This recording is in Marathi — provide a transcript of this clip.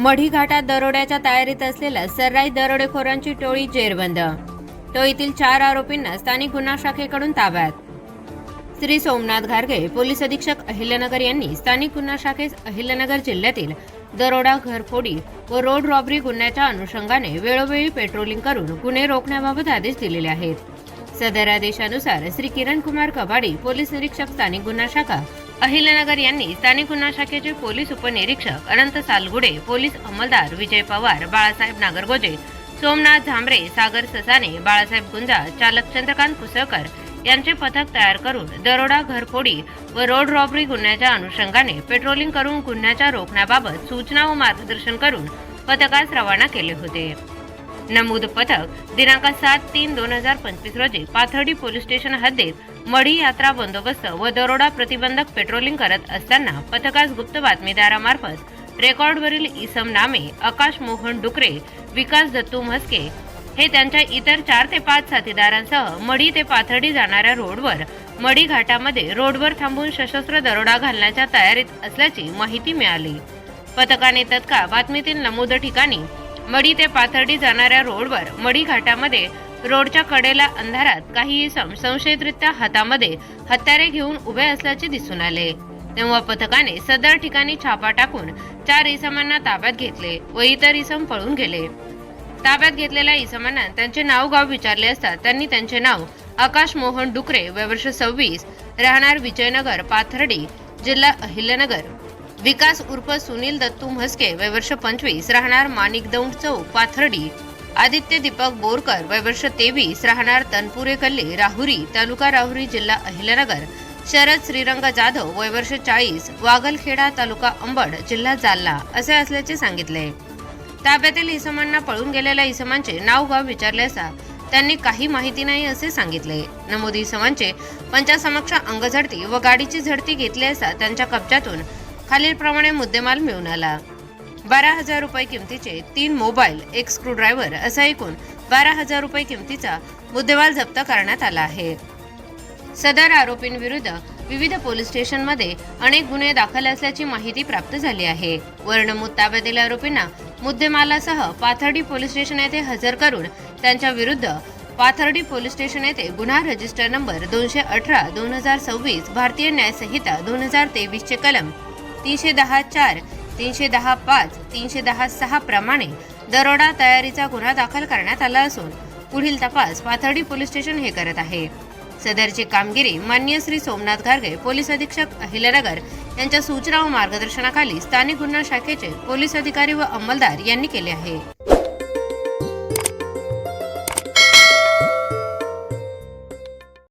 मढी घाटात दरोड्याच्या तयारीत असलेल्या सर्राईत दरोडेखोरांची टोळी जेरबंद। टोळीतील 4 आरोपींना स्थानिक गुन्हा शाखेकडून ताब्यात। श्री सोमनाथ घारगे पोलीस अधीक्षक अहिल्यानगर यांनी स्थानिक गुन्हा शाखेस अहिल्यानगर जिल्ह्यातील दरोडा, घरफोडी व रोड रॉबरी गुन्ह्याच्या अनुषंगाने वेळोवेळी पेट्रोलिंग करून गुन्हे रोखण्याबाबत आदेश दिलेले आहेत। सदर आदेशानुसार श्री किरण कुमार कबाडी पोलीस निरीक्षक स्थानिक गुन्हा शाखा अहिल्यानगर यांनी स्थानिक गुन्हा शाखेचे पोलीस उपनिरीक्षक अनंत सालगुडे, पोलीस अंमलदार विजय पवार, बाळासाहेब नागरगोजे, सोमनाथ झांबरे, सागर ससाने, बाळासाहेब गुंजा, चालक चंद्रकांत कुसळकर यांचे पथक तयार करून दरोडा, घरफोडी व रोड रॉबरी गुन्ह्याच्या अनुषंगाने पेट्रोलिंग करून गुन्ह्याच्या रोखण्याबाबत सूचना व मार्गदर्शन करून पथकास रवाना केले होते। नमूद पथक दिनांक 7/3/2025 रोजी पाथर्डी पोलीस स्टेशन हद्दीत मढी यात्रा बंदोबस्त व दरोडा प्रतिबंधक पेट्रोलिंग करत असताना पथकास गुप्त बातमीदारामार्फत रेकॉर्डवरील इसम नामे आकाश मोहन डुकरे, विकास दत्तू म्हस्के हे त्यांच्या इतर 4 ते 5 साथीदारांसह मढी ते पाथर्डी जाणाऱ्या रोडवर मढी घाटामध्ये रोडवर थांबून सशस्त्र दरोडा घालण्याच्या तयारीत असल्याची माहिती मिळाली। पथकाने तत्काळ बातमीतील नमूद ठिकाणी मढी ते पाथर्डी जाणाऱ्या रोडवर मढी घाटामध्ये रोडच्या कडेला अंधारात काही इसम संशयितरित्या हातामध्ये हत्यारे घेऊन उभे असल्याचे दिसून आले। तेव्हा पथकाने सदर ठिकाणी छापा टाकून 4 इसमांना ताब्यात घेतले व इतर इसम पळून गेले। ताब्यात घेतलेल्या इसमांना त्यांचे नाव गाव विचारले असता त्यांनी त्यांचे नाव आकाश मोहन डुकरे, वय वर्ष 26, राहणार विजयनगर, पाथर्डी, जिल्हा अहिल्यानगर, विकास उर्फ सुनील दत्तू म्हस्के, वय वर्ष 25, राहणार माणिकदौंड चौक, पाथर्डी, आदित्य दीपक बोरकर, वय वर्ष 23, राहणार तनपुरे कल्ले, राहुरी, तालुका राहुरी, जिल्हा अहिल्यानगर, शरद श्रीरंग जाधव, वय वर्ष 40, वागलखेडा, तालुका अंबड, जिल्हा जालना असे असल्याचे सांगितले। ताब्यातील इसमांना पळून गेलेल्या इसमांचे नाव गाव विचारले असता त्यांनी काही माहिती नाही असे सांगितले। नमूद इसमांचे पंचासमक्ष अंगझडती व गाडीची झडती घेतली असता त्यांच्या कब्जातून खालीलप्रमाणे मुद्देमाल मिळून आला। 12,000 रुपये किमतीचे 3 मोबाईल, 1 स्क्रूड्रायव्हर असा एकूण 12,000 रुपये किमतीचा मुद्देमाल जप्त करण्यात आला आहे। सदर आरोपींविरुद्ध विविध पोलीस स्टेशनमध्ये अनेक गुन्हे दाखल असल्याची माहिती प्राप्त झाली आहे। वर्णमूत ताब्यातील आरोपींना मुद्देमालासह पाथर्डी पोलीस स्टेशन येथे हजर करून त्यांच्या विरुद्ध पाथर्डी पोलीस स्टेशन येथे गुन्हा रजिस्टर नंबर 218/2026 भारतीय न्याय संहिता 2023 चे कलम 310(4), 310(5), 310(6) प्रमाणे दरोडा तयारीचा गुन्हा दाखल करण्यात आला असून पुढील तपास पाथर्डी पोलीस स्टेशन हे करत आहे। सदरची कामगिरी माननीय श्री सोमनाथ घारगे पोलीस अधीक्षक अहिल्यानगर यांच्या सूचना व मार्गदर्शनाखाली स्थानिक गुन्हा शाखेचे पोलीस अधिकारी व अंमलदार यांनी केले आहे।